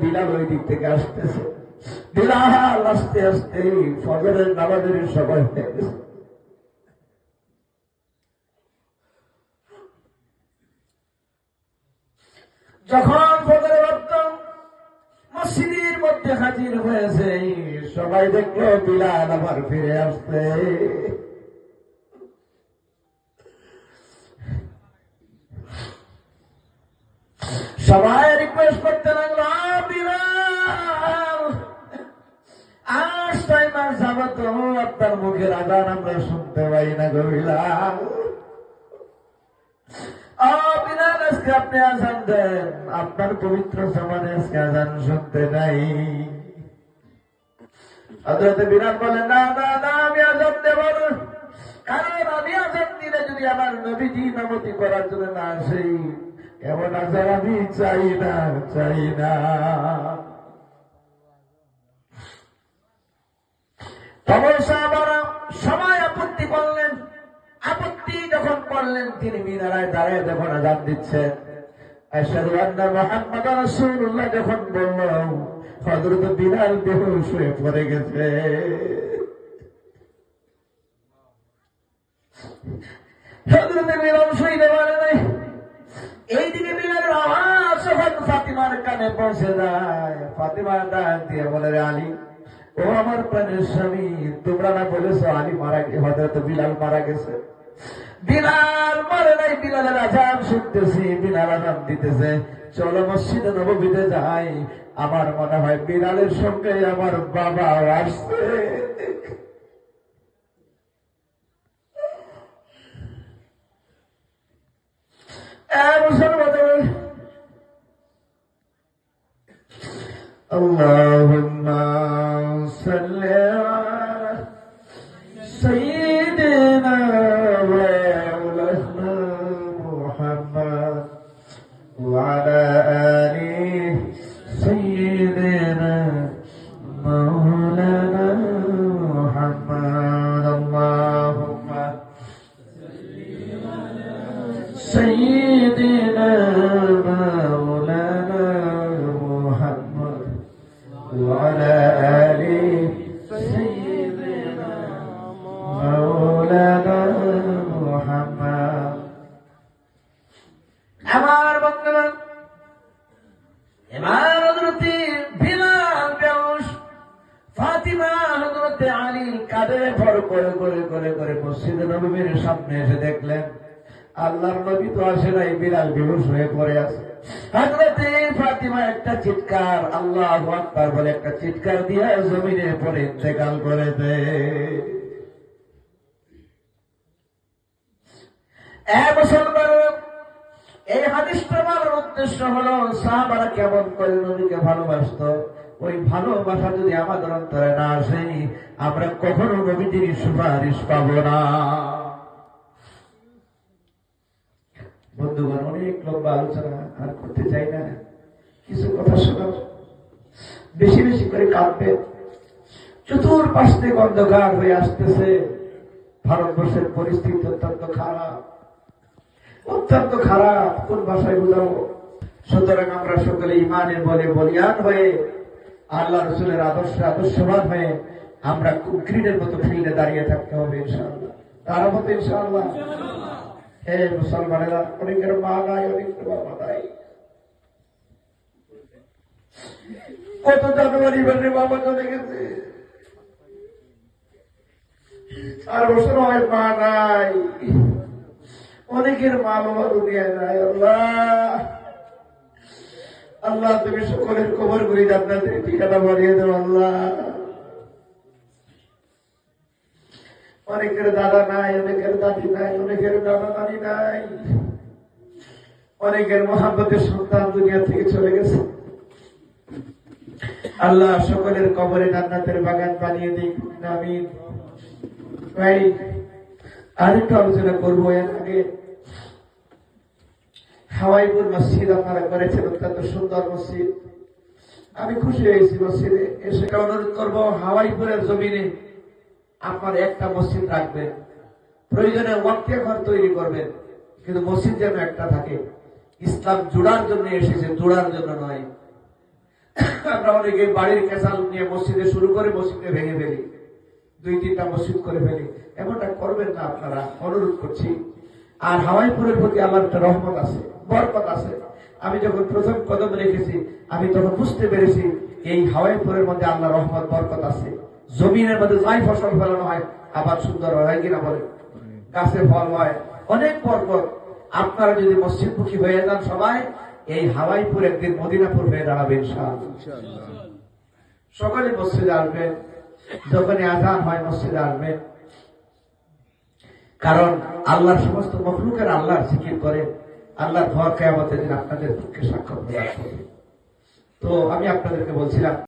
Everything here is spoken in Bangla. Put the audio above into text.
বিলাল ওই দিক থেকে আসতেছে। বিলাল আস্তে আস্তে ফজরের নামাজের সময় হয়ে গেছে। যখন ফজরের ওয়াক্ত মসজিদের মধ্যে হাজির হয়েছে, সবাই দেখলো বিলাল আবার ফিরে আসছে। সবাই রিকোয়েস্ট করতে লাগলো, বিলাল আজ 6 মাস যাবত আপনার মুখের আজান আমরা শুনতে পাই না গো বিলাল। বিলাল আজকে আপনি আজান দেন, আপনার পবিত্র সমানে আজকে আজান শুনতে নাই। হযরত বিলাল বলেন, না না না, আমি আজান দেব না, কারণ আমি আজান দিলে যদি আমার নবীজি ইমামতি করার জন্য না আসে, এমন আজান আমি চাই না, চাই না। তখন সাহাবারা সবাই আপত্তি করলেন। আপত্তি যখন করলেন, তিনি মিনারায় দাঁড়িয়ে যখন আজান দিচ্ছেন, আশহাদু আন্না মুহাম্মাদার রাসূলুল্লাহ যখন বলল, হযরত বিলাল বেহুশ হয়ে পড়ে গেছে। হযরত বিলাল শুইতে পারে নাই। এইদিকে বিলালের আওয়াজ যখন ফাতিমার কানে পৌঁছে যায়, ফাতিমা ডাক দিয়ে বলে, রে আলী, ও আমার প্রাণের স্বামী, তোমরা না বলেছো আলী মারা গেছে, হযরত বিলাল মারা গেছে। বিলাল মারে নাই, বিলালের আজান শুনতেছি, বিলাল আজান দিতেছে, চলো মসজিদে নববীতে যাই। আমার মনে হয় বিলালের সঙ্গে আমার বাবা আসছে। আল্লাহুম্মা সাল্লি আলা সাইয়্যিদিনা ওয়া মাওলানা মুহাম্মদ ওয়া আলা আলি সাইয়্যিদিনা মাওলানা মুহাম্মদ। আল্লাহুম্মা সাল্লি আলা সাইয়্যিদিনা মাওলানা মুহাম্মদ ওয়া আলা আলি সাইয়্যিদিনা মাওলানা মুহাম্মদ। আমার বন্ধুরা, এবার হযরত বিলাল বেহুশ, ফাতিমা হযরত আলীর কাঁধে ভর করে করে করে করে মসজিদে নববীর সামনে এসে দেখলেন আল্লাহর নবী তো আসে নাই, বিলাল বেহুশ হয়ে পড়ে আছে। হযরত ফাতিমা একটা চিৎকার, আল্লাহু আকবার বলে একটা চিৎকার দিয়ে জমিনে পড়ে ইন্তেকাল করে দেয়। মুসলমান, এই হাদিসটা বলার উদ্দেশ্য হলো সাহাবারা কেমন করে নবীকে ভালোবাসতো। ওই ভালোবাসা যদি আমাদের অন্তরে না আসে, আমরা কখনো নবীজির সুপারিশ পাব না। বন্ধুগণ, অনেক লম্বা আলোচনা আর করতে চাই না, কিছু কথা শোনাও, বেশি বেশি করে কাঁদবে। চতুর্পাশ থেকে অন্ধকার হয়ে আসতেছে, ভারতবর্ষের পরিস্থিতি অত্যন্ত খারাপ, অত্যন্ত খারাপ, কোন ভাষায় বুঝাবো। সুতরাং আমরা সকলে ইমানের বলে বলিয়ান হয়ে, আল্লাহ রাসূলের আদর্শবান হয়ে আমরা ক্রিকেটের মতো ফিল্ডে দাঁড়িয়ে থাকতে হবে ইনশাআল্লাহ। তার মতো ইনশাআল্লাহ। হে মুসলমানেরা, অনেকের মা নাই, অনেকের বাবা নাই। কত জানুয়ারি মানে বাবা চলে গেছে, 4 বছর হয় মা নাই, অনেকের মা বাবা দুনিয়ায় নাই। আল্লাহ আল্লাহ, তুমি সকলের কবর গুলি জান্নাতের ঠিকানা বানিয়ে দাও। আল্লাহ, অনেকের দাদা নাই, অনেকের দাদি নাই, অনেকের দাদা দাদি নাই, অনেকের মহাব্বতের সন্তান দুনিয়া থেকে চলে গেছে। আল্লাহ সকলের কবরে জান্নাতের বাগান বানিয়ে দিক। আমিন। ভাই, আরেকটু আলোচনা করবো। এর আগে হাওয়াইপুর মসজিদ আপনারা করেছেন, অত্যন্ত সুন্দর মসজিদ, আমি খুশি হয়েছি। মসজিদে এসে অনুরোধ করবো, হাওয়াইপুরের জমিনে আপনার একটা মসজিদ রাখবেন, প্রয়োজনে ওয়াক্ফে ঘর তৈরি করবেন, কিন্তু মসজিদ যেন একটা থাকে। ইসলাম জোড়ার জন্য এসেছে, জোড়ার জন্য নয়। আমরা অনেকে বাড়ির কেসাল নিয়ে মসজিদে শুরু করে মসজিদে ভেঙে ফেলি, 2-3টা মসজিদ করে ফেলি। এমনটা করবেন না আপনারা, অনুরোধ করছি। আর হাওয়াইপুরের প্রতি আমার একটা রহমত আছে, বরকত আছে। আমি যখন প্রথম কদম রেখেছি আমি তখন বুঝতে পেরেছি এই হাওয়াইপুরের মধ্যে আল্লাহ রহমত বরকত আছে। জমিনের মধ্যে যাই ফসল ফলানো হয় আবার সুন্দর হয় কিনা বলে, গাছে ফল হয়, অনেক বরকত। আপনারা যদি মসজিদমুখী হয়ে যান সবাই, এই হাওয়াইপুর একদিন মদিনাপুর হয়ে দাঁড়াবে ইনশাআল্লাহ। সকলে মসজিদে আসবেন, যখনই আযান হয় মসজিদে আসবেন, কারণ আল্লাহর সমস্ত মখলুকের আল্লাহর জিকির করে। আল্লাহর ঘর কিয়ামতের দিন আপনাদের পক্ষে সাক্ষ্য প্রদান করবে। তো আমি আপনাদেরকে বলছিলাম